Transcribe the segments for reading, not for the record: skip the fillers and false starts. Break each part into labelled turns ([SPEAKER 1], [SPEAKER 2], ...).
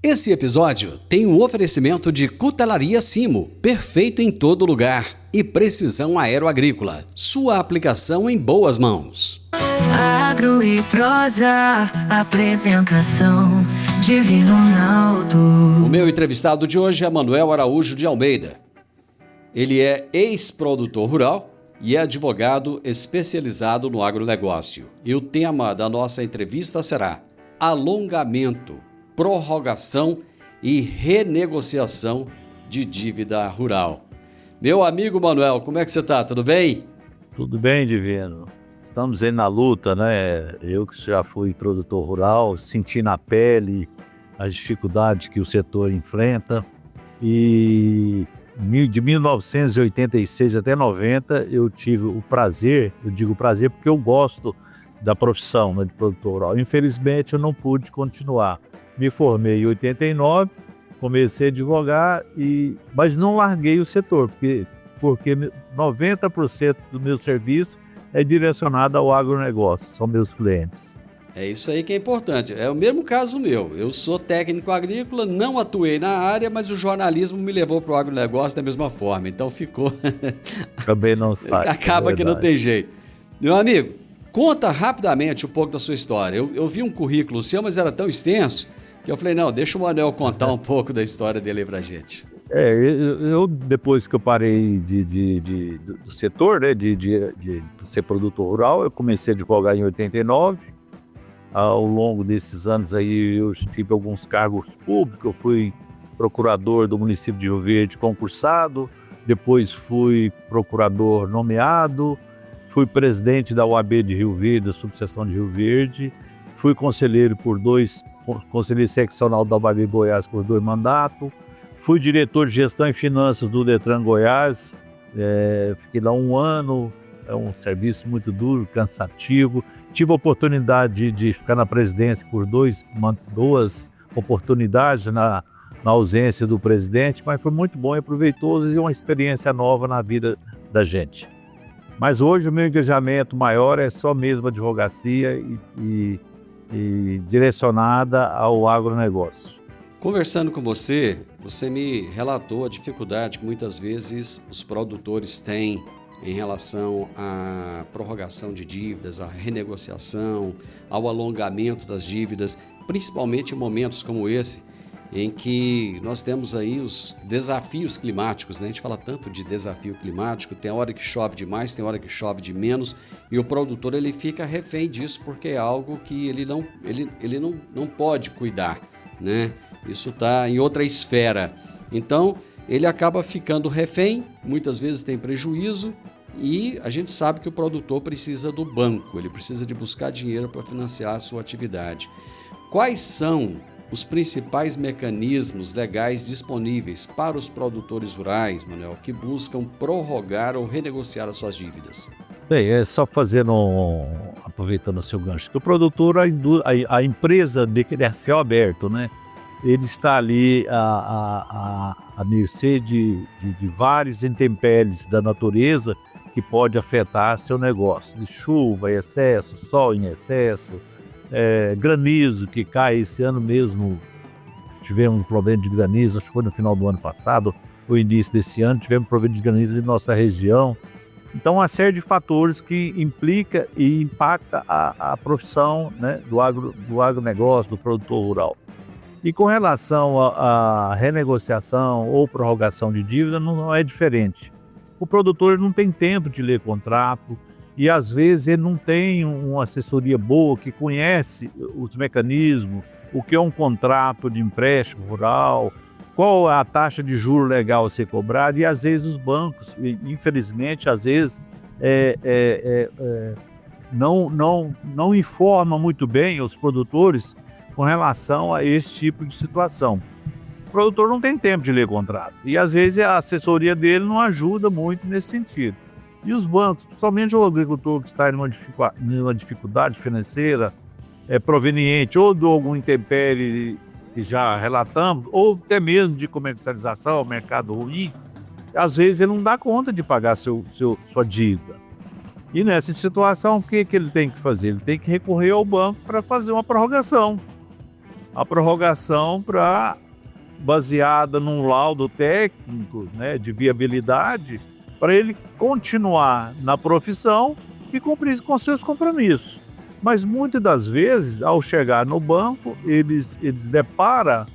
[SPEAKER 1] Esse episódio tem um oferecimento de Cutelaria Simo, perfeito em todo lugar, e Precisão Aeroagrícola, sua aplicação em boas mãos.
[SPEAKER 2] Agro e prosa, apresentação Divino Ronaldo.
[SPEAKER 1] O meu entrevistado de hoje é Manuel Araújo de Almeida. Ele é ex-produtor rural e é advogado especializado no agronegócio. E o tema da nossa entrevista será alongamento, prorrogação e renegociação de dívida rural. Meu amigo Manuel, como é que você está? Tudo bem?
[SPEAKER 3] Tudo bem, Divino. Estamos aí na luta, né? Eu que já fui produtor rural, senti na pele as dificuldades que o setor enfrenta. E de 1986 até 90 eu tive o prazer, eu digo prazer porque eu gosto da profissão, né, de produtor rural. Infelizmente eu não pude continuar. Me formei em 89, comecei a advogar, mas não larguei o setor, porque 90% do meu serviço é direcionado ao agronegócio, são meus clientes.
[SPEAKER 1] É isso aí que é importante. É o mesmo caso meu. Eu sou técnico agrícola, não atuei na área, mas o jornalismo me levou para o agronegócio da mesma forma. Então ficou...
[SPEAKER 3] Também não sai.
[SPEAKER 1] Acaba que não tem jeito. Meu amigo, conta rapidamente um pouco da sua história. Eu vi um currículo seu, mas era tão extenso que eu falei, não, deixa o Manuel contar um pouco da história dele aí pra gente.
[SPEAKER 3] Eu depois que eu parei do setor, né, de ser produtor rural, eu comecei a advogar em 89. Ao longo desses anos aí eu tive alguns cargos públicos, eu fui procurador do município de Rio Verde concursado, depois fui procurador nomeado, fui presidente da UAB de Rio Verde, da subseção de Rio Verde, fui conselheiro conselheiro seccional da UAB Goiás por 2 mandatos, fui diretor de gestão e finanças do Detran Goiás, fiquei lá 1 ano, é um serviço muito duro, cansativo. Tive a oportunidade de ficar na presidência por duas oportunidades na ausência do presidente, mas foi muito bom e proveitoso e uma experiência nova na vida da gente. Mas hoje o meu engajamento maior é só mesmo a advocacia e direcionada ao agronegócio.
[SPEAKER 1] Conversando com você, você me relatou a dificuldade que muitas vezes os produtores têm em relação à prorrogação de dívidas, à renegociação, ao alongamento das dívidas, principalmente em momentos como esse, em que nós temos aí os desafios climáticos, né? A gente fala tanto de desafio climático, tem hora que chove demais, tem hora que chove de menos, e o produtor ele fica refém disso porque é algo que ele não pode cuidar, né? Isso está em outra esfera. Então, ele acaba ficando refém, muitas vezes tem prejuízo, e a gente sabe que o produtor precisa do banco, ele precisa de buscar dinheiro para financiar a sua atividade. Quais são os principais mecanismos legais disponíveis para os produtores rurais, Manuel, que buscam prorrogar ou renegociar as suas dívidas?
[SPEAKER 3] Bem, é só aproveitando o seu gancho, que o produtor, a empresa de criar céu aberto, né? Ele está ali a mercê de vários intempéries da natureza que pode afetar seu negócio. De chuva em excesso, sol em excesso, granizo que cai. Esse ano mesmo tivemos um problema de granizo, acho que foi no final do ano passado, o início desse ano, tivemos problema de granizo em nossa região. Então, uma série de fatores que implica e impacta a profissão, né, do agronegócio, do produtor rural. E com relação à renegociação ou prorrogação de dívida, não é diferente. O produtor não tem tempo de ler contrato e, às vezes, ele não tem uma assessoria boa que conhece os mecanismos, o que é um contrato de empréstimo rural, qual é a taxa de juros legal a ser cobrada, e, às vezes, os bancos, infelizmente, às vezes, não informam muito bem os produtores com relação a esse tipo de situação. O produtor não tem tempo de ler contrato e às vezes a assessoria dele não ajuda muito nesse sentido. E os bancos, principalmente o agricultor que está em uma dificuldade financeira proveniente ou de algum intempérie que já relatamos, ou até mesmo de comercialização, mercado ruim, às vezes ele não dá conta de pagar sua dívida. E nessa situação, o que ele tem que fazer? Ele tem que recorrer ao banco para fazer uma prorrogação. a prorrogação baseada num laudo técnico, né, de viabilidade, para ele continuar na profissão e cumprir com seus compromissos. Mas muitas das vezes, ao chegar no banco, eles deparam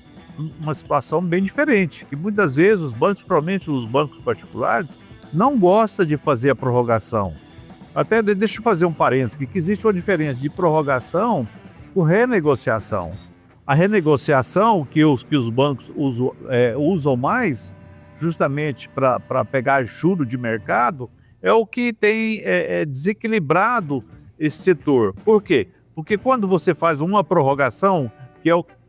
[SPEAKER 3] uma situação bem diferente, que muitas vezes os bancos, provavelmente os bancos particulares, não gostam de fazer a prorrogação. Até deixa eu fazer um parênteses, que existe uma diferença de prorrogação com renegociação. A renegociação que os bancos usam mais, justamente para pegar juro de mercado, é o que tem desequilibrado esse setor. Por quê? Porque quando você faz uma prorrogação,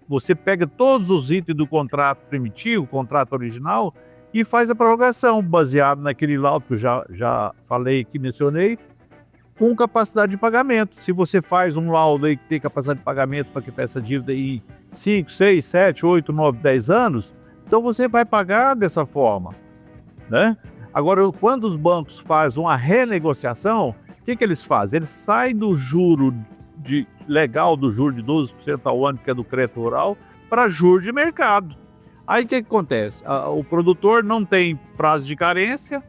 [SPEAKER 3] você pega todos os itens do contrato primitivo, contrato original, e faz a prorrogação baseado naquele laudo que eu já falei, que mencionei, com capacidade de pagamento. Se você faz um laudo aí que tem capacidade de pagamento para quitar essa dívida em 5, 6, 7, 8, 9, 10 anos, então você vai pagar dessa forma, né? Agora, quando os bancos fazem uma renegociação, o que eles fazem? Eles saem do juro legal, do juro de 12% ao ano, que é do crédito rural, para juro de mercado. Aí o que acontece? O produtor não tem prazo de carência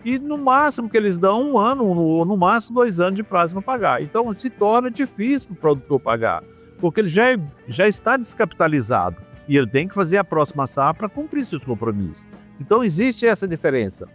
[SPEAKER 3] e no máximo que eles dão 1 ano, ou no máximo 2 anos de prazo para pagar. Então se torna difícil para o produtor pagar, porque ele já está descapitalizado e ele tem que fazer a próxima safra para cumprir seus compromissos. Então existe essa diferença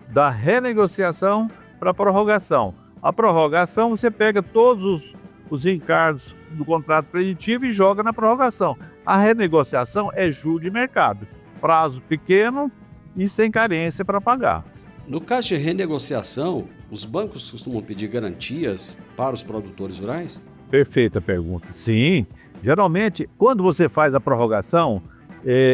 [SPEAKER 3] da renegociação para a prorrogação. A prorrogação, você pega todos os encargos do contrato preditivo e joga na prorrogação. A renegociação é juro de mercado, prazo pequeno e sem carência para pagar.
[SPEAKER 1] No caso de renegociação, os bancos costumam pedir garantias para os produtores rurais?
[SPEAKER 3] Perfeita pergunta. Sim, geralmente, quando você faz a prorrogação,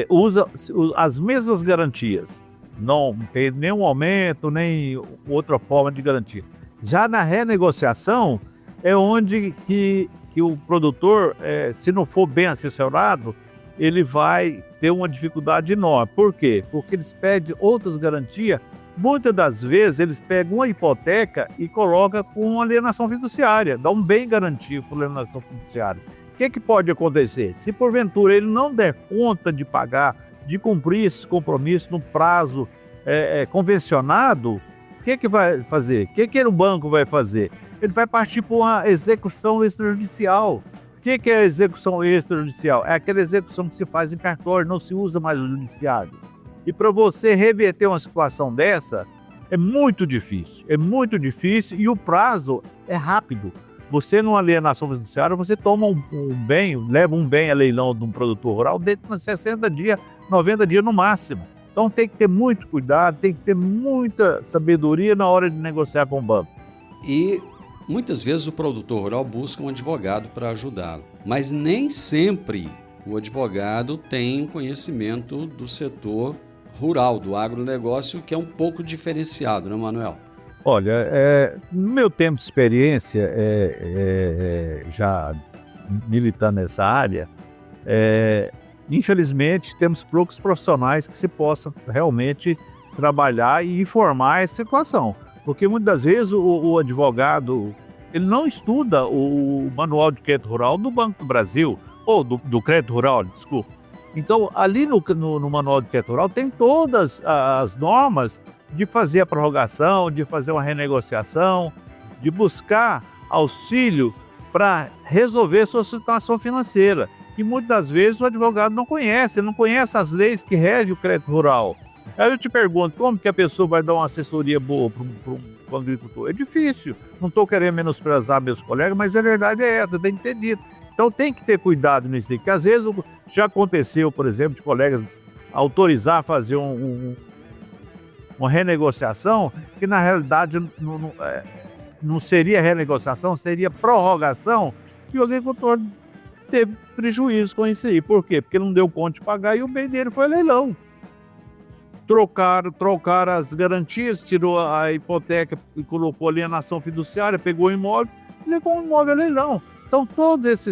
[SPEAKER 3] usa as mesmas garantias. Não tem nenhum aumento, nem outra forma de garantia. Já na renegociação, é onde que o produtor, se não for bem assessorado, ele vai ter uma dificuldade enorme. Por quê? Porque eles pedem outras garantias. Muitas das vezes, eles pegam uma hipoteca e colocam com uma alienação fiduciária, dá um bem garantido para a alienação fiduciária. O que pode acontecer? Se porventura ele não der conta de pagar, de cumprir esses compromissos no prazo convencionado, o que vai fazer? O que o banco vai fazer? Ele vai partir para uma execução extrajudicial. O que é a execução extrajudicial? É aquela execução que se faz em cartório, não se usa mais o judiciário. E para você reverter uma situação dessa, é muito difícil e o prazo é rápido. Você, numa alienação fiduciária, você toma leva um bem a leilão de um produtor rural dentro de 60 dias, 90 dias no máximo. Então tem que ter muito cuidado, tem que ter muita sabedoria na hora de negociar com o banco.
[SPEAKER 1] E muitas vezes o produtor rural busca um advogado para ajudá-lo, mas nem sempre o advogado tem um conhecimento do setor rural, do agronegócio, que é um pouco diferenciado, né, Manuel?
[SPEAKER 3] Olha, no meu tempo de experiência, já militando nessa área, infelizmente temos poucos profissionais que se possam realmente trabalhar e informar essa situação. Porque muitas das vezes o advogado ele não estuda o manual de crédito rural do Banco do Brasil, ou do crédito rural, desculpa. Então, ali no manual de crédito rural tem todas as normas de fazer a prorrogação, de fazer uma renegociação, de buscar auxílio para resolver sua situação financeira. E muitas das vezes o advogado não conhece as leis que regem o crédito rural. Aí eu te pergunto, como que a pessoa vai dar uma assessoria boa para o agricultor? É difícil, não estou querendo menosprezar meus colegas, mas a verdade é essa, tem que ter dito. Então tem que ter cuidado nisso aí, porque às vezes já aconteceu, por exemplo, de colegas autorizar a fazer uma renegociação, que na realidade não seria renegociação, seria prorrogação, e o agricultor teve prejuízo com isso aí. Por quê? Porque não deu conta de pagar e o bem dele foi leilão. Trocaram as garantias, tirou a hipoteca e colocou alienação fiduciária, pegou o imóvel e levou o imóvel a leilão. Então, todas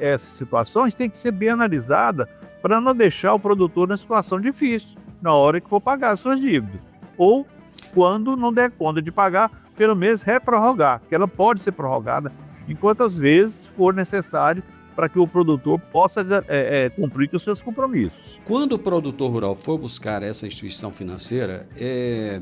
[SPEAKER 3] essas situações têm que ser bem analisadas para não deixar o produtor na situação difícil na hora que for pagar as suas dívidas. Ou, quando não der conta de pagar, pelo menos reprorrogar, que ela pode ser prorrogada em quantas vezes for necessário para que o produtor possa cumprir com os seus compromissos.
[SPEAKER 1] Quando o produtor rural for buscar essa instituição financeira, é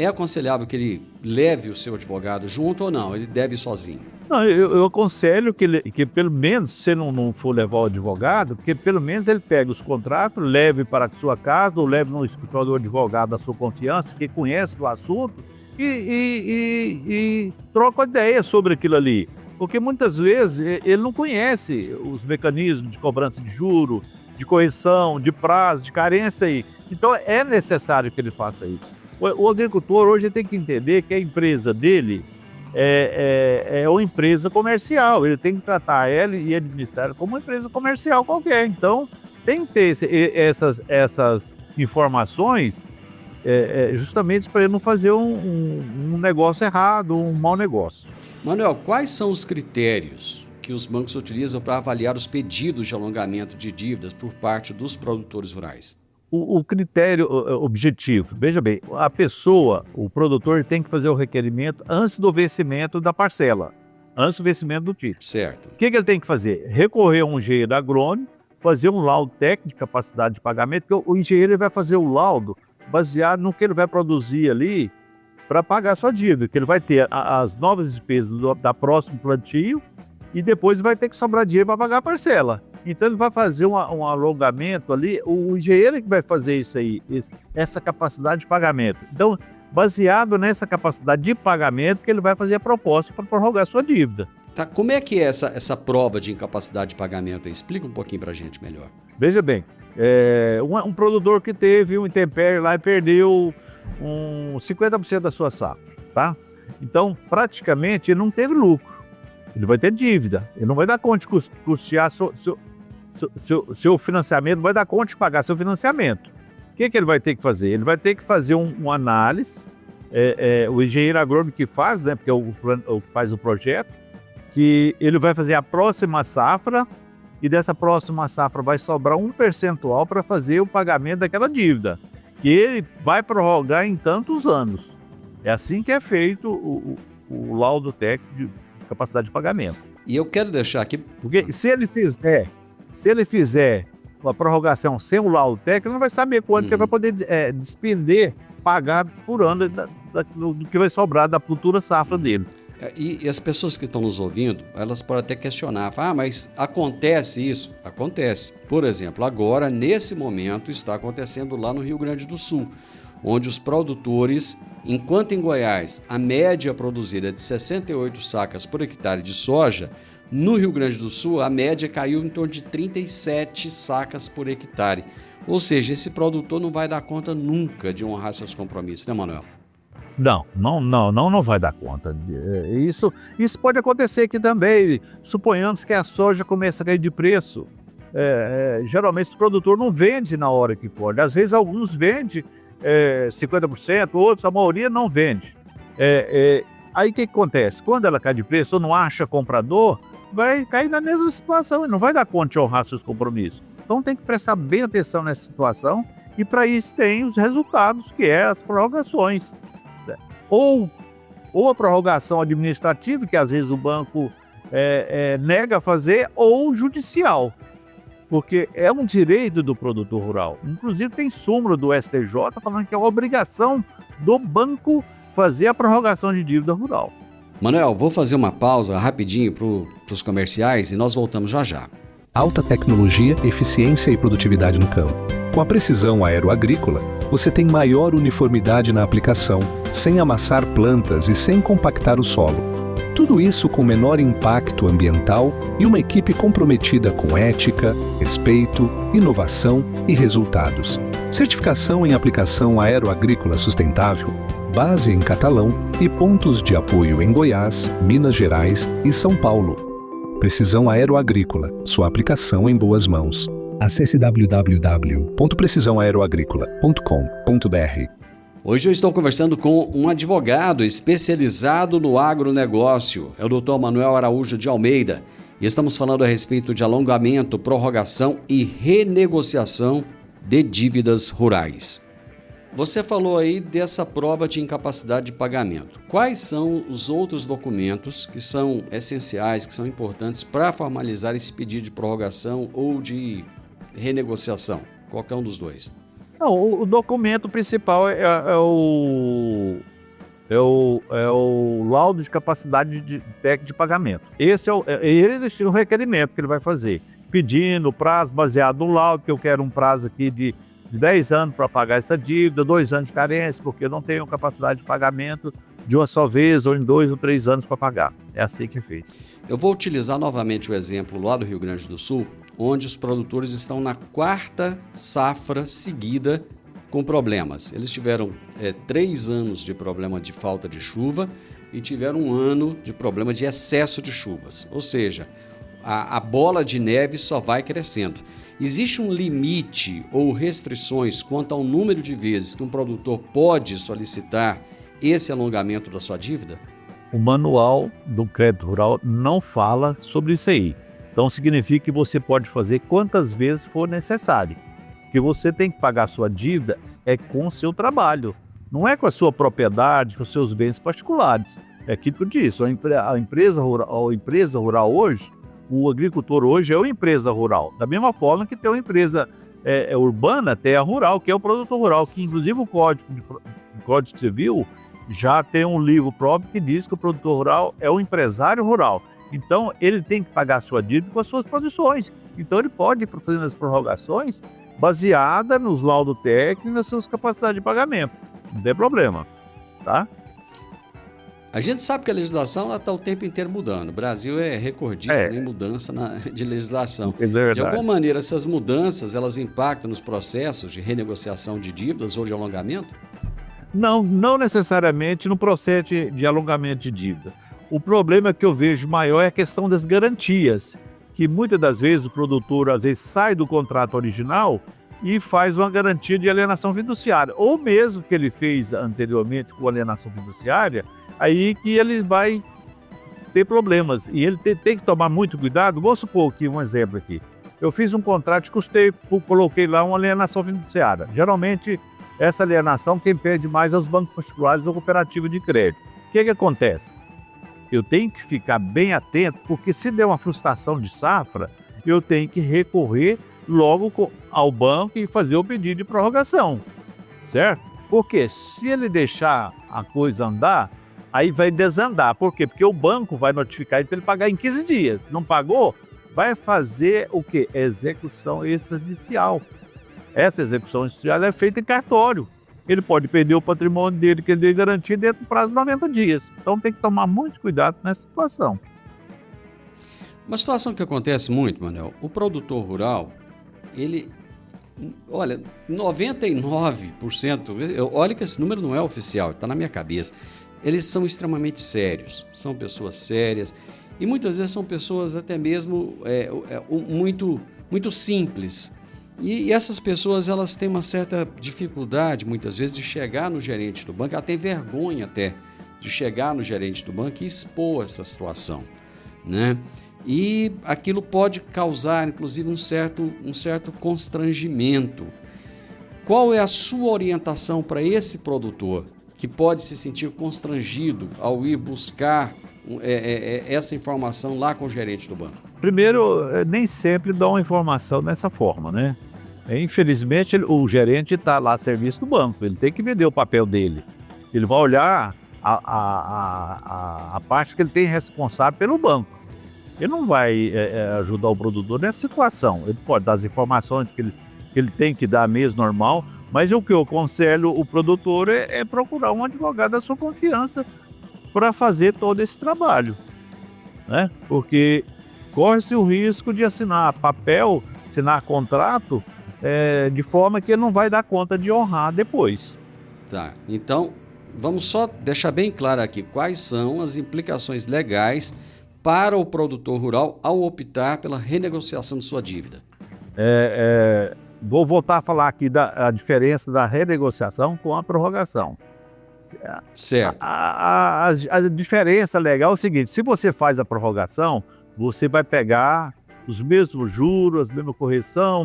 [SPEAKER 1] aconselhável que ele leve o seu advogado junto ou não? Ele deve ir sozinho?
[SPEAKER 3] Não, eu aconselho que pelo menos, se não for levar o advogado, porque pelo menos ele pega os contratos, leve para a sua casa ou leve no escritório do advogado da sua confiança, que conhece do assunto, e troca ideia sobre aquilo ali. Porque muitas vezes ele não conhece os mecanismos de cobrança de juro, de correção, de prazo, de carência aí. Então é necessário que ele faça isso. O agricultor hoje tem que entender que a empresa dele é uma empresa comercial. Ele tem que tratar ela e administrar como uma empresa comercial qualquer. Então tem que ter essas informações justamente para ele não fazer um negócio errado, um mau negócio.
[SPEAKER 1] Manuel, quais são os critérios que os bancos utilizam para avaliar os pedidos de alongamento de dívidas por parte dos produtores rurais?
[SPEAKER 3] O critério objetivo, veja bem, a pessoa, o produtor tem que fazer o requerimento antes do vencimento da parcela, antes do vencimento do título.
[SPEAKER 1] Certo.
[SPEAKER 3] O que ele tem que fazer? Recorrer a um engenheiro agrônomo, fazer um laudo técnico de capacidade de pagamento, porque o engenheiro vai fazer o laudo baseado no que ele vai produzir ali para pagar a sua dívida, que ele vai ter as novas despesas da próximo plantio e depois vai ter que sobrar dinheiro para pagar a parcela. Então ele vai fazer um alongamento ali, o engenheiro que vai fazer isso aí, essa capacidade de pagamento. Então, baseado nessa capacidade de pagamento, que ele vai fazer a proposta para prorrogar a sua dívida.
[SPEAKER 1] Tá, como é que é essa prova de incapacidade de pagamento? Explica um pouquinho para a gente melhor.
[SPEAKER 3] Veja bem, um produtor que teve um intempério lá e perdeu 50% da sua safra, tá? Então, praticamente, ele não teve lucro. Ele vai ter dívida. Ele não vai dar conta de custear seu financiamento, não vai dar conta de pagar seu financiamento. O que ele vai ter que fazer? Ele vai ter que fazer uma análise, o engenheiro agrônomo que faz, né, porque é o que faz o projeto, que ele vai fazer a próxima safra e dessa próxima safra vai sobrar um percentual para fazer o pagamento daquela dívida, que ele vai prorrogar em tantos anos. É assim que é feito o laudo técnico de capacidade de pagamento.
[SPEAKER 1] E eu quero deixar aqui...
[SPEAKER 3] Porque se ele fizer uma prorrogação sem o laudo técnico, ele não vai saber quanto que ele vai poder despender, pagar por ano do que vai sobrar da futura safra dele.
[SPEAKER 1] E as pessoas que estão nos ouvindo, elas podem até questionar, mas acontece isso? Acontece. Por exemplo, agora, nesse momento, está acontecendo lá no Rio Grande do Sul, onde os produtores, enquanto em Goiás a média produzida é de 68 sacas por hectare de soja, no Rio Grande do Sul a média caiu em torno de 37 sacas por hectare. Ou seja, esse produtor não vai dar conta nunca de honrar seus compromissos, né, Manuel? Não vai dar conta. Isso pode acontecer aqui também. Suponhamos que a soja comece a cair de preço. Geralmente o produtor não vende na hora que pode. Às vezes alguns vendem 50%, outros, a maioria não vende. Aí o que acontece? Quando ela cai de preço ou não acha comprador, vai cair na mesma situação e não vai dar conta de honrar seus compromissos. Então tem que prestar bem atenção nessa situação e para isso tem os resultados, que é as prorrogações. Ou a prorrogação administrativa, que às vezes o banco nega a fazer, ou judicial, porque é um direito do produtor rural. Inclusive tem súmula do STJ falando que é uma obrigação do banco fazer a prorrogação de dívida rural. Manuel, vou fazer uma pausa rapidinho para os comerciais e nós voltamos já já.
[SPEAKER 4] Alta tecnologia, eficiência e produtividade no campo. Com a precisão aeroagrícola, você tem maior uniformidade na aplicação, sem amassar plantas e sem compactar o solo. Tudo isso com menor impacto ambiental e uma equipe comprometida com ética, respeito, inovação e resultados. Certificação em aplicação aeroagrícola sustentável, base em Catalão e pontos de apoio em Goiás, Minas Gerais e São Paulo. Precisão Aeroagrícola, sua aplicação em boas mãos. Acesse www.precisãoaeroagrícola.com.br.
[SPEAKER 1] Hoje eu estou conversando com um advogado especializado no agronegócio, é o Dr. Manuel Araújo de Almeida, e estamos falando a respeito de alongamento, prorrogação e renegociação de dívidas rurais. Você falou aí dessa prova de incapacidade de pagamento. Quais são os outros documentos que são essenciais, que são importantes para formalizar esse pedido de prorrogação ou de renegociação? Qualquer um dos dois.
[SPEAKER 3] Não, o documento principal é o laudo de capacidade técnica de pagamento. Esse é o requerimento que ele vai fazer, pedindo prazo baseado no laudo, que eu quero um prazo aqui de 10 anos para pagar essa dívida, 2 anos de carência, porque eu não tenho capacidade de pagamento de uma só vez ou em 2 ou 3 anos para pagar. É assim que é feito.
[SPEAKER 1] Eu vou utilizar novamente o exemplo lá do Rio Grande do Sul, onde os produtores estão na 4ª safra seguida com problemas. Eles tiveram 3 anos de problema de falta de chuva e tiveram 1 ano de problema de excesso de chuvas. Ou seja, a bola de neve só vai crescendo. Existe um limite ou restrições quanto ao número de vezes que um produtor pode solicitar esse alongamento da sua dívida?
[SPEAKER 3] O manual do crédito rural não fala sobre isso aí. Então significa que você pode fazer quantas vezes for necessário. Que você tem que pagar a sua dívida com o seu trabalho. Não é com a sua propriedade, com os seus bens particulares. É aquilo que eu disse. A empresa rural hoje, o agricultor hoje é uma empresa rural. Da mesma forma que tem uma empresa urbana, tem a rural, que é o produtor rural, que inclusive o Código Civil já tem um livro próprio que diz que o produtor rural é um empresário rural. Então, ele tem que pagar a sua dívida com as suas produções. Então, ele pode ir fazendo as prorrogações baseada nos laudos técnicos e nas suas capacidades de pagamento. Não tem problema, tá?
[SPEAKER 1] A gente sabe que a legislação está o tempo inteiro mudando. O Brasil é recordista em mudança de legislação.
[SPEAKER 3] É verdade.
[SPEAKER 1] De alguma maneira, essas mudanças, elas impactam nos processos de renegociação de dívidas ou de alongamento?
[SPEAKER 3] Não necessariamente no processo de alongamento de dívida. O problema que eu vejo maior é a questão das garantias, que muitas das vezes o produtor às vezes sai do contrato original e faz uma garantia de alienação fiduciária, ou mesmo que ele fez anteriormente com alienação fiduciária, aí que ele vai ter problemas e ele tem que tomar muito cuidado. Vou supor aqui um exemplo aqui. Eu fiz um contrato, coloquei lá uma alienação fiduciária. Geralmente essa alienação quem perde mais é os bancos particulares ou cooperativa de crédito. O que acontece? Eu tenho que ficar bem atento, porque se der uma frustração de safra, eu tenho que recorrer logo ao banco e fazer o pedido de prorrogação, certo? Porque se ele deixar a coisa andar, aí vai desandar. Por quê? Porque o banco vai notificar ele para ele pagar em 15 dias. Não pagou? Vai fazer o quê? Execução extrajudicial. Essa execução extrajudicial é feita em cartório. Ele pode perder o patrimônio dele que ele deu garantia dentro do prazo de 90 dias. Então tem que tomar muito cuidado nessa situação.
[SPEAKER 1] Uma situação que acontece muito, Manuel, o produtor rural, ele, olha, 99%, olha que esse número não é oficial, está na minha cabeça, eles são extremamente sérios, são pessoas sérias e muitas vezes são pessoas até mesmo muito simples. E essas pessoas, elas têm uma certa dificuldade, muitas vezes, de chegar no gerente do banco, ela tem vergonha até de chegar no gerente do banco e expor essa situação, né? E aquilo pode causar, inclusive, um certo constrangimento. Qual é a sua orientação para esse produtor que pode se sentir constrangido ao ir buscar essa informação lá com o gerente do banco?
[SPEAKER 3] Primeiro, nem sempre dão uma informação dessa forma, né? Infelizmente, o gerente está lá a serviço do banco, ele tem que vender o papel dele. Ele vai olhar a parte que ele tem responsável pelo banco. Ele não vai ajudar o produtor nessa situação. Ele pode dar as informações que ele tem que dar mesmo, normal, mas o que eu aconselho o produtor é procurar um advogado da sua confiança para fazer todo esse trabalho, né? Porque corre-se o risco de assinar papel, assinar contrato, de forma que ele não vai dar conta de honrar depois.
[SPEAKER 1] Tá, então vamos só deixar bem claro aqui quais são as implicações legais para o produtor rural ao optar pela renegociação de sua dívida.
[SPEAKER 3] Vou voltar a falar aqui da diferença da renegociação com a prorrogação.
[SPEAKER 1] Certo.
[SPEAKER 3] A diferença legal é o seguinte: se você faz a prorrogação, você vai pegar os mesmos juros, a mesma correção,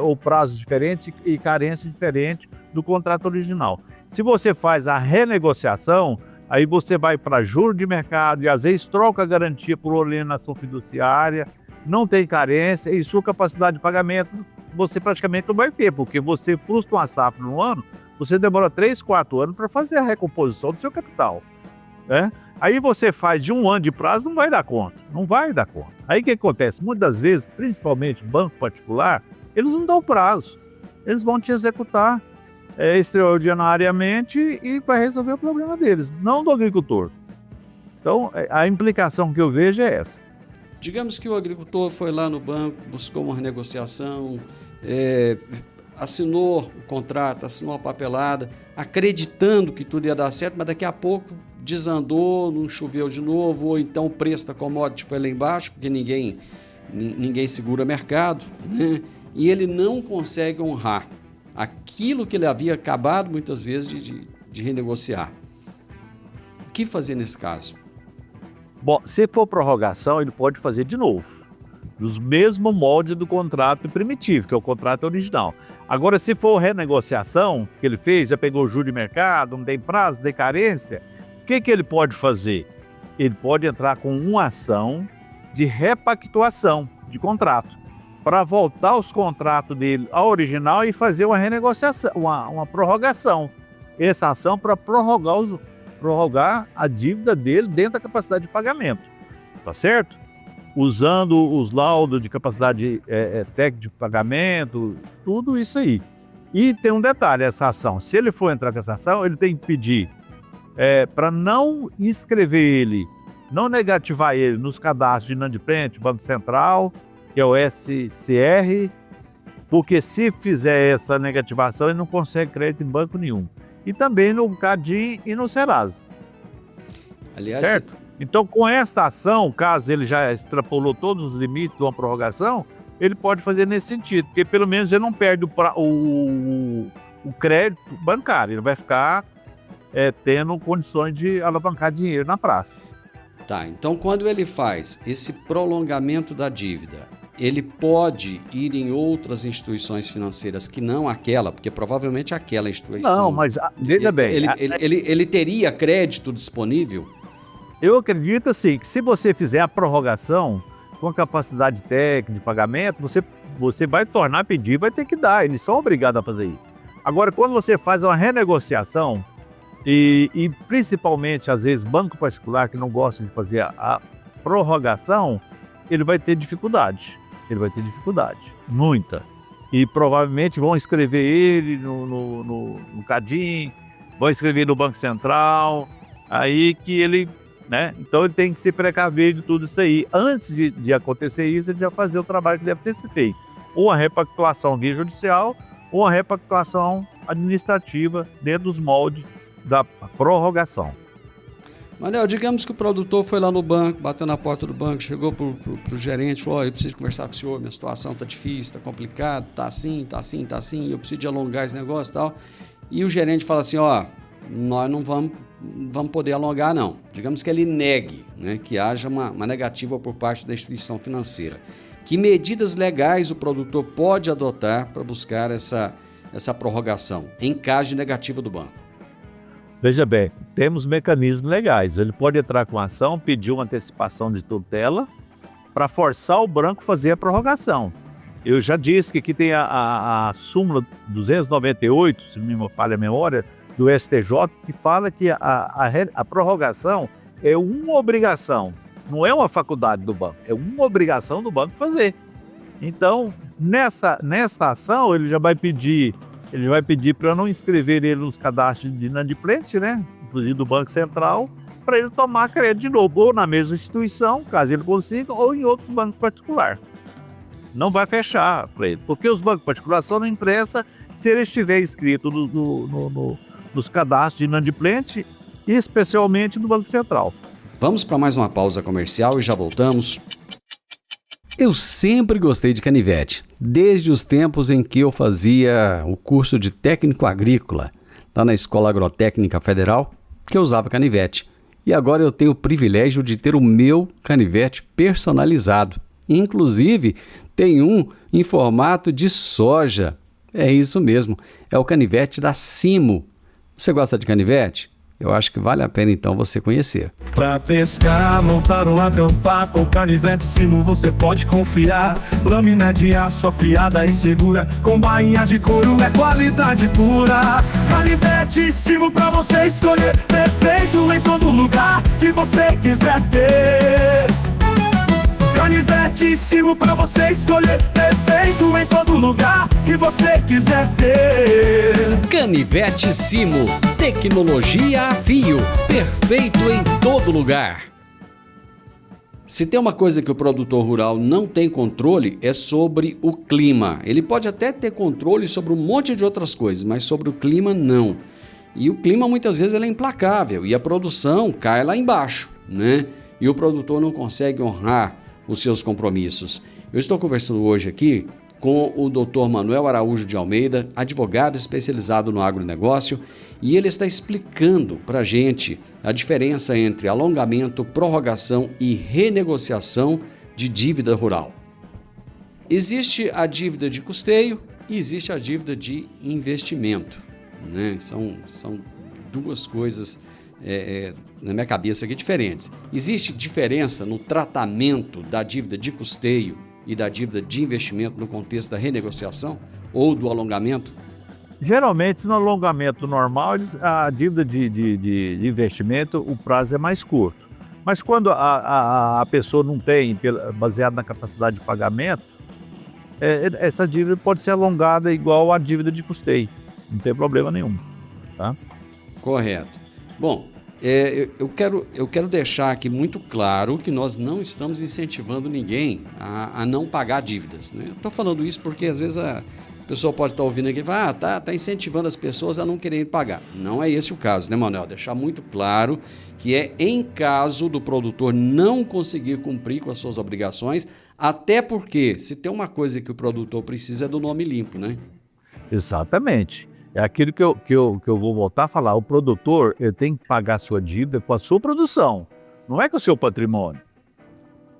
[SPEAKER 3] ou prazo diferente e carência diferente do contrato original. Se você faz a renegociação, aí você vai para juros de mercado e às vezes troca a garantia por alienação fiduciária, não tem carência e sua capacidade de pagamento você praticamente não vai ter, porque você custa uma safra no ano, você demora 3, 4 anos para fazer a recomposição do seu capital, né? Aí você faz de 1 ano de prazo, não vai dar conta. Aí o que acontece? Muitas vezes, principalmente banco particular, eles não dão prazo. Eles vão te executar extraordinariamente e vai resolver o problema deles, não do agricultor. Então, a implicação que eu vejo é essa.
[SPEAKER 1] Digamos que o agricultor foi lá no banco, buscou uma renegociação, assinou o contrato, assinou a papelada, acreditando que tudo ia dar certo, mas daqui a pouco desandou, não choveu de novo, ou então o preço da commodity foi lá embaixo, porque ninguém segura mercado, né? E ele não consegue honrar aquilo que ele havia acabado muitas vezes de renegociar. O que fazer nesse caso?
[SPEAKER 3] Bom, se for prorrogação, ele pode fazer de novo, nos mesmos moldes do contrato primitivo, que é o contrato original. Agora, se for renegociação, que ele fez, já pegou o juro de mercado, não tem prazo, tem carência, o que ele pode fazer? Ele pode entrar com uma ação de repactuação de contrato, para voltar os contratos dele ao original e fazer uma renegociação, uma prorrogação. Essa ação para prorrogar a dívida dele dentro da capacidade de pagamento, tá certo? Usando os laudos de capacidade técnica de pagamento, tudo isso aí. E tem um detalhe, essa ação, se ele for entrar com essa ação, ele tem que pedir para não inscrever ele, não negativar ele nos cadastros de inadimplente, Banco Central, que é o SCR, porque se fizer essa negativação, ele não consegue crédito em banco nenhum. E também no CADI e no Serasa.
[SPEAKER 1] Aliás,
[SPEAKER 3] certo? Então, com esta ação, caso ele já extrapolou todos os limites de uma prorrogação, ele pode fazer nesse sentido, porque pelo menos ele não perde o crédito bancário, ele vai ficar tendo condições de alavancar dinheiro na praça.
[SPEAKER 1] Tá, então quando ele faz esse prolongamento da dívida, ele pode ir em outras instituições financeiras que não aquela, porque provavelmente aquela instituição...
[SPEAKER 3] Não, mas veja bem...
[SPEAKER 1] Ele teria crédito disponível?
[SPEAKER 3] Eu acredito assim, que se você fizer a prorrogação com a capacidade técnica de pagamento, você vai tornar a pedir, vai ter que dar, eles são obrigados a fazer isso. Agora, quando você faz uma renegociação, e principalmente, às vezes, banco particular que não gosta de fazer a prorrogação, ele vai ter dificuldade, muita. E provavelmente vão escrever ele no CADI, vão escrever no Banco Central, aí que ele, né? Então ele tem que se precaver de tudo isso aí. Antes de acontecer isso, ele já fazer o trabalho que deve ser feito. Ou uma repactuação via judicial, ou uma repactuação administrativa dentro dos moldes da prorrogação.
[SPEAKER 1] Manel, digamos que o produtor foi lá no banco, bateu na porta do banco, chegou pro gerente, falou: eu preciso conversar com o senhor, minha situação tá difícil, tá complicado, tá assim, eu preciso de alongar esse negócio e tal. E o gerente fala assim: nós não vamos poder alongar não. Digamos que ele negue, né, que haja uma negativa por parte da instituição financeira. Que medidas legais o produtor pode adotar para buscar essa prorrogação, em caso de negativa do banco?
[SPEAKER 3] Veja bem, temos mecanismos legais. Ele pode entrar com ação, pedir uma antecipação de tutela para forçar o banco a fazer a prorrogação. Eu já disse que aqui tem a súmula 298, se não me falha a memória, do STJ, que fala que a prorrogação é uma obrigação, não é uma faculdade do banco, é uma obrigação do banco fazer. Então, nessa ação, ele vai pedir para não inscrever ele nos cadastros de inadimplente, né? Inclusive do Banco Central, para ele tomar crédito de novo, ou na mesma instituição, caso ele consiga, ou em outros bancos particulares. Não vai fechar para ele, porque os bancos particulares só não emprestam se ele estiver inscrito nos cadastros de inadimplente, e especialmente no Banco Central.
[SPEAKER 1] Vamos para mais uma pausa comercial e já voltamos. Eu sempre gostei de canivete, desde os tempos em que eu fazia o curso de técnico agrícola, lá na Escola Agrotécnica Federal, que eu usava canivete. E agora eu tenho o privilégio de ter o meu canivete personalizado. Inclusive, tem um em formato de soja. É isso mesmo, é o canivete da Simo. Você gosta de canivete? Eu acho que vale a pena então você conhecer.
[SPEAKER 5] Pra pescar, montar ou acampar, com canivete Simo você pode confiar. Lâmina de aço afiada e segura, com bainha de couro é qualidade pura. Canivete Simo pra você escolher, perfeito em todo lugar que você quiser ter. Canivete Simo pra você escolher, perfeito em todo lugar que você quiser ter.
[SPEAKER 1] Canivete Simo, tecnologia a fio, perfeito em todo lugar. Se tem uma coisa que o produtor rural não tem controle, é sobre o clima. Ele pode até ter controle sobre um monte de outras coisas, mas sobre o clima não. E o clima muitas vezes ele é implacável e a produção cai lá embaixo, né? E o produtor não consegue honrar os seus compromissos. Eu estou conversando hoje aqui com o Dr. Manuel Araújo de Almeida, advogado especializado no agronegócio, e ele está explicando para a gente a diferença entre alongamento, prorrogação e renegociação de dívida rural. Existe a dívida de custeio e existe a dívida de investimento, né? São duas coisas na minha cabeça aqui diferentes. Existe diferença no tratamento da dívida de custeio e da dívida de investimento no contexto da renegociação ou do alongamento?
[SPEAKER 3] Geralmente, no alongamento normal, a dívida de investimento, o prazo é mais curto. Mas quando a pessoa não tem, baseado na capacidade de pagamento, essa dívida pode ser alongada igual à dívida de custeio. Não tem problema nenhum. Tá?
[SPEAKER 1] Correto. Bom, eu quero deixar aqui muito claro que nós não estamos incentivando ninguém a não pagar dívidas, né? Estou falando isso porque às vezes a pessoa pode estar ouvindo aqui e falar, tá incentivando as pessoas a não quererem pagar. Não é esse o caso, né, Manuel? Deixar muito claro que é em caso do produtor não conseguir cumprir com as suas obrigações, até porque se tem uma coisa que o produtor precisa é do nome limpo, né?
[SPEAKER 3] Exatamente. É aquilo que eu vou voltar a falar. O produtor ele tem que pagar a sua dívida com a sua produção, não é com o seu patrimônio.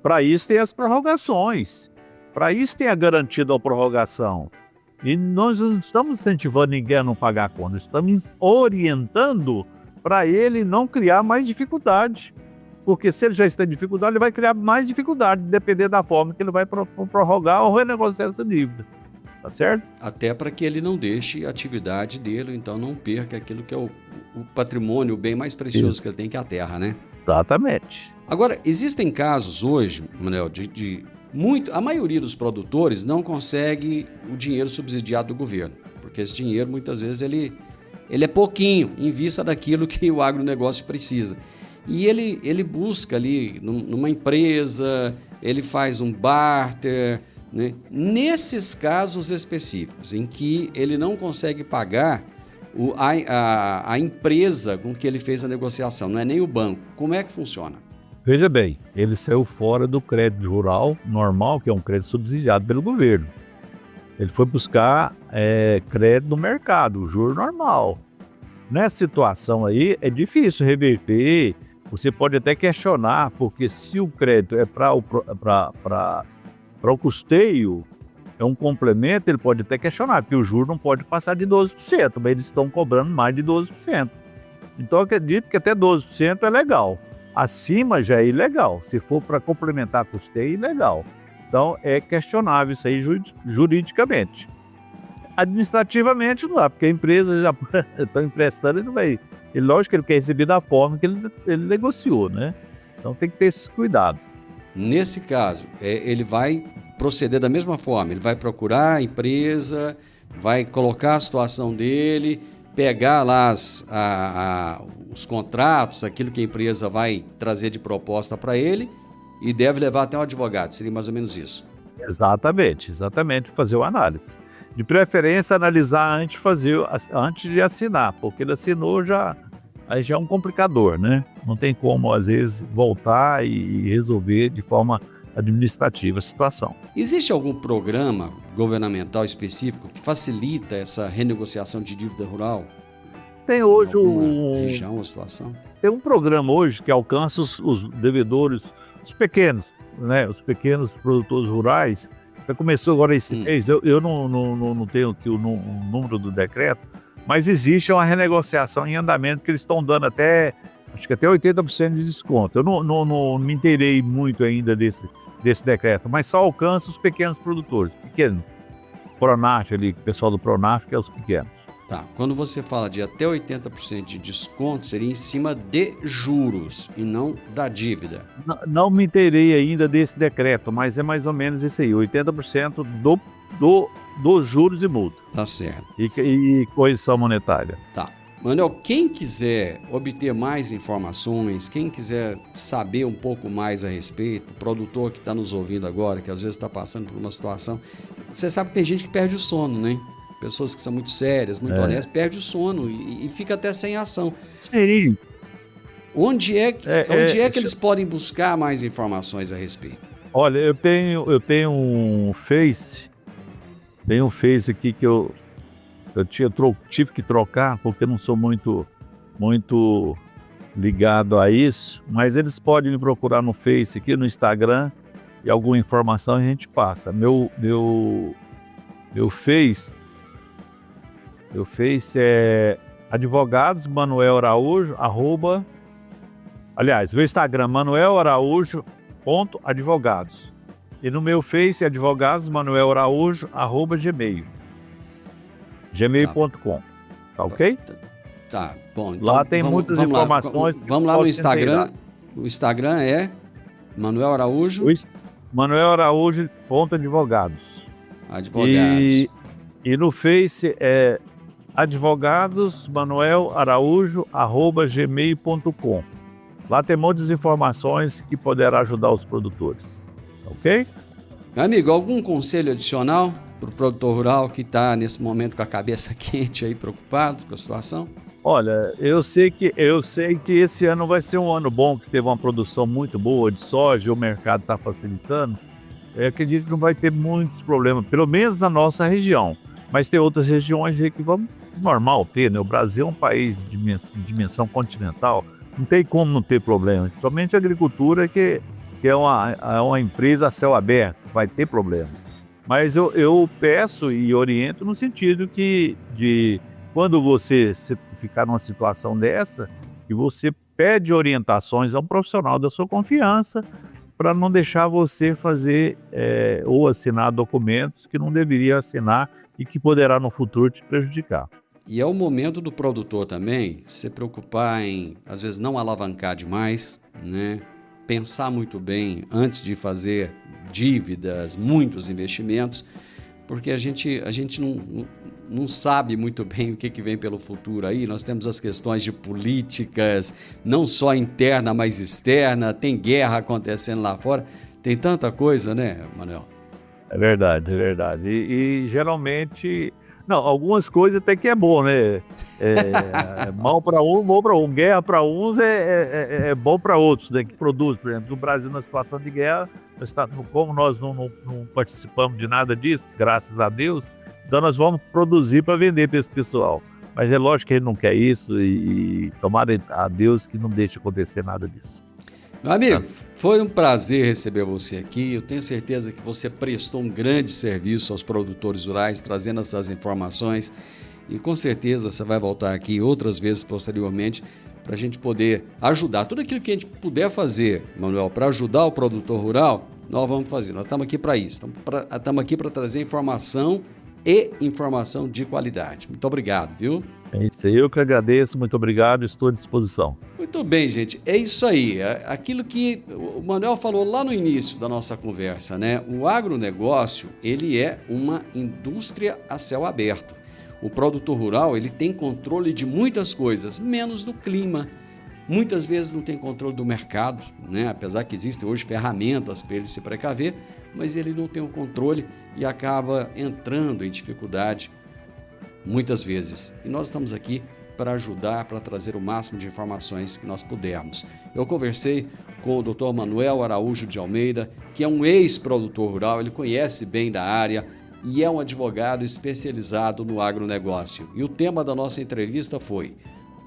[SPEAKER 3] Para isso tem as prorrogações, para isso tem a garantia da prorrogação. E nós não estamos incentivando ninguém a não pagar a conta, estamos orientando para ele não criar mais dificuldade. Porque se ele já está em dificuldade, ele vai criar mais dificuldade, dependendo da forma que ele vai prorrogar ou renegociar essa dívida. Tá certo?
[SPEAKER 1] Até para que ele não deixe a atividade dele, então não perca aquilo que é o patrimônio, o bem mais precioso que ele tem, que é a terra, né?
[SPEAKER 3] Exatamente.
[SPEAKER 1] Agora, existem casos hoje, Manuel, a maioria dos produtores não consegue o dinheiro subsidiado do governo, porque esse dinheiro muitas vezes ele é pouquinho em vista daquilo que o agronegócio precisa. E ele busca ali numa empresa, ele faz um barter, né? Nesses casos específicos em que ele não consegue pagar a empresa com que ele fez a negociação, não é nem o banco, como é que funciona?
[SPEAKER 3] Veja bem, ele saiu fora do crédito rural normal, que é um crédito subsidiado pelo governo. Ele foi buscar crédito no mercado, o juro normal. Nessa situação aí é difícil reverter, você pode até questionar, porque se o crédito é para o custeio, é um complemento, ele pode até questionar, porque o juro não pode passar de 12%, mas eles estão cobrando mais de 12%. Então eu acredito que até 12% é legal. Acima já é ilegal. Se for para complementar custeio, é ilegal. Então é questionável isso aí juridicamente. Administrativamente não dá, porque a empresa já está emprestando, ele não vai. E lógico que ele quer receber da forma que ele negociou, né? Então tem que ter esse cuidado.
[SPEAKER 1] Nesse caso, ele vai proceder da mesma forma, ele vai procurar a empresa, vai colocar a situação dele, pegar lá os contratos, aquilo que a empresa vai trazer de proposta para ele e deve levar até um advogado, seria mais ou menos isso.
[SPEAKER 3] Exatamente, fazer uma análise. De preferência, analisar antes de assinar, porque ele assinou aí já é um complicador, né? Não tem como, às vezes, voltar e resolver de forma administrativa a situação.
[SPEAKER 1] Existe algum programa governamental específico que facilita essa renegociação de dívida rural?
[SPEAKER 3] Tem hoje
[SPEAKER 1] região ou situação?
[SPEAKER 3] Tem um programa hoje que alcança os devedores, os pequenos. né, os pequenos produtores rurais. Já começou agora esse mês, eu não tenho aqui o número do decreto, mas existe uma renegociação em andamento que eles estão dando acho que até 80% de desconto. Eu não me inteirei muito ainda desse decreto, mas só alcança os pequenos produtores, pequenos. Pronaf ali, o pessoal do Pronaf, que é os pequenos.
[SPEAKER 1] Tá, quando você fala de até 80% de desconto, seria em cima de juros e não da dívida.
[SPEAKER 3] Não me inteirei ainda desse decreto, mas é mais ou menos isso aí, 80% dos juros e multa.
[SPEAKER 1] Tá certo.
[SPEAKER 3] E correção monetária.
[SPEAKER 1] Tá. Manuel, quem quiser obter mais informações, quem quiser saber um pouco mais a respeito, o produtor que está nos ouvindo agora, que às vezes está passando por uma situação, você sabe que tem gente que perde o sono, né? Pessoas que são muito sérias, muito honestas, perde o sono e fica até sem ação.
[SPEAKER 3] Sim.
[SPEAKER 1] Onde é que eles podem buscar mais informações a respeito?
[SPEAKER 3] Olha, eu tenho um Face, aqui que eu tive que trocar porque eu não sou muito ligado a isso, mas eles podem me procurar no Face aqui, no Instagram, e alguma informação a gente passa. Meu Face é advogados Manuel Araújo, meu Instagram manuelaraújo.advogados. E no meu Face é advogados Manuel Araújo @gmail.com. Tá ok?
[SPEAKER 1] Tá, bom. Então
[SPEAKER 3] lá tem muitas informações.
[SPEAKER 1] Vamos lá no Instagram. O Instagram é Manuel Araújo.
[SPEAKER 3] Manuel Araújo.advogados.
[SPEAKER 1] Advogados.
[SPEAKER 3] E no Face é advogados Manuel Araújo @gmail.com. Lá tem muitas informações que poderão ajudar os produtores. Ok?
[SPEAKER 1] Meu amigo, algum conselho adicional para o produtor rural que está nesse momento com a cabeça quente aí, preocupado com a situação?
[SPEAKER 3] Olha, eu sei que esse ano vai ser um ano bom, que teve uma produção muito boa de soja, o mercado está facilitando. Eu acredito que não vai ter muitos problemas, pelo menos na nossa região. Mas tem outras regiões aí que vão normal ter, né? O Brasil é um país de dimensão continental, não tem como não ter problema. Somente a agricultura que é uma empresa a céu aberto, vai ter problemas. Mas eu peço e oriento no sentido que quando você ficar numa situação dessa, que você pede orientações a um profissional da sua confiança para não deixar você fazer ou assinar documentos que não deveria assinar e que poderá no futuro te prejudicar.
[SPEAKER 1] E é o momento do produtor também se preocupar em, às vezes, não alavancar demais, né? Pensar muito bem antes de fazer dívidas, muitos investimentos, porque a gente não sabe muito bem o que vem pelo futuro aí. Nós temos as questões de políticas, não só interna, mas externa, tem guerra acontecendo lá fora, tem tanta coisa, né, Manuel?
[SPEAKER 3] É verdade. E geralmente, algumas coisas até que é bom, né? Mal para um, bom para um. Guerra para uns é bom para outros, né? Que produz, por exemplo, no Brasil, na situação de guerra, como nós não participamos de nada disso, graças a Deus, então nós vamos produzir para vender para esse pessoal. Mas é lógico que ele não quer isso e tomara a Deus que não deixe acontecer nada disso.
[SPEAKER 1] Meu amigo, foi um prazer receber você aqui. Eu tenho certeza que você prestou um grande serviço aos produtores rurais, trazendo essas informações. E com certeza você vai voltar aqui outras vezes posteriormente para a gente poder ajudar. Tudo aquilo que a gente puder fazer, Manuel, para ajudar o produtor rural, nós vamos fazer. Nós estamos aqui para isso. Estamos aqui para trazer informação e informação de qualidade. Muito obrigado, viu?
[SPEAKER 3] É isso aí, eu que agradeço, muito obrigado, estou à disposição.
[SPEAKER 1] Muito bem, gente, é isso aí, aquilo que o Manuel falou lá no início da nossa conversa, né? O agronegócio, ele é uma indústria a céu aberto. O produtor rural, ele tem controle de muitas coisas, menos do clima. Muitas vezes não tem controle do mercado, né? Apesar que existem hoje ferramentas para ele se precaver, mas ele não tem o controle e acaba entrando em dificuldade muitas vezes. E nós estamos aqui para ajudar, para trazer o máximo de informações que nós pudermos. Eu conversei com o Dr. Manuel Araújo de Almeida, que é um ex-produtor rural, ele conhece bem da área e é um advogado especializado no agronegócio. E o tema da nossa entrevista foi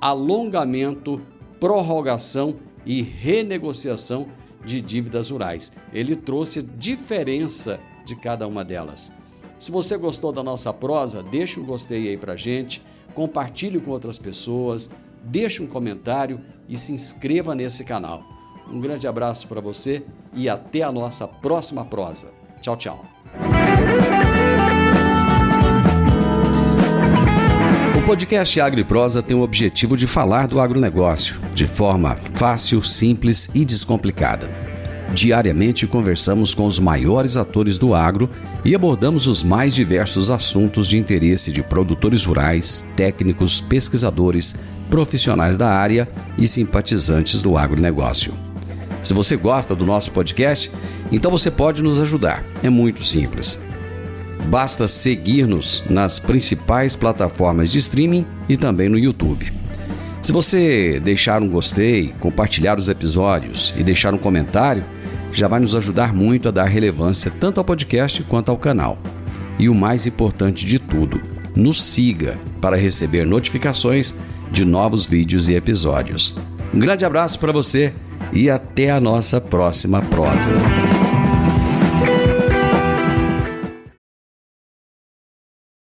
[SPEAKER 1] alongamento, prorrogação e renegociação de dívidas rurais. Ele trouxe a diferença de cada uma delas. Se você gostou da nossa prosa, deixa um gostei aí pra gente, compartilhe com outras pessoas, deixe um comentário e se inscreva nesse canal. Um grande abraço para você e até a nossa próxima prosa. Tchau, tchau. O podcast Agro e Prosa tem o objetivo de falar do agronegócio de forma fácil, simples e descomplicada. Diariamente conversamos com os maiores atores do agro e abordamos os mais diversos assuntos de interesse de produtores rurais, técnicos, pesquisadores, profissionais da área e simpatizantes do agronegócio. Se você gosta do nosso podcast, então você pode nos ajudar. É muito simples. Basta seguir-nos nas principais plataformas de streaming e também no YouTube. Se você deixar um gostei, compartilhar os episódios e deixar um comentário, já vai nos ajudar muito a dar relevância tanto ao podcast quanto ao canal. E o mais importante de tudo, nos siga para receber notificações de novos vídeos e episódios. Um grande abraço para você e até a nossa próxima prosa.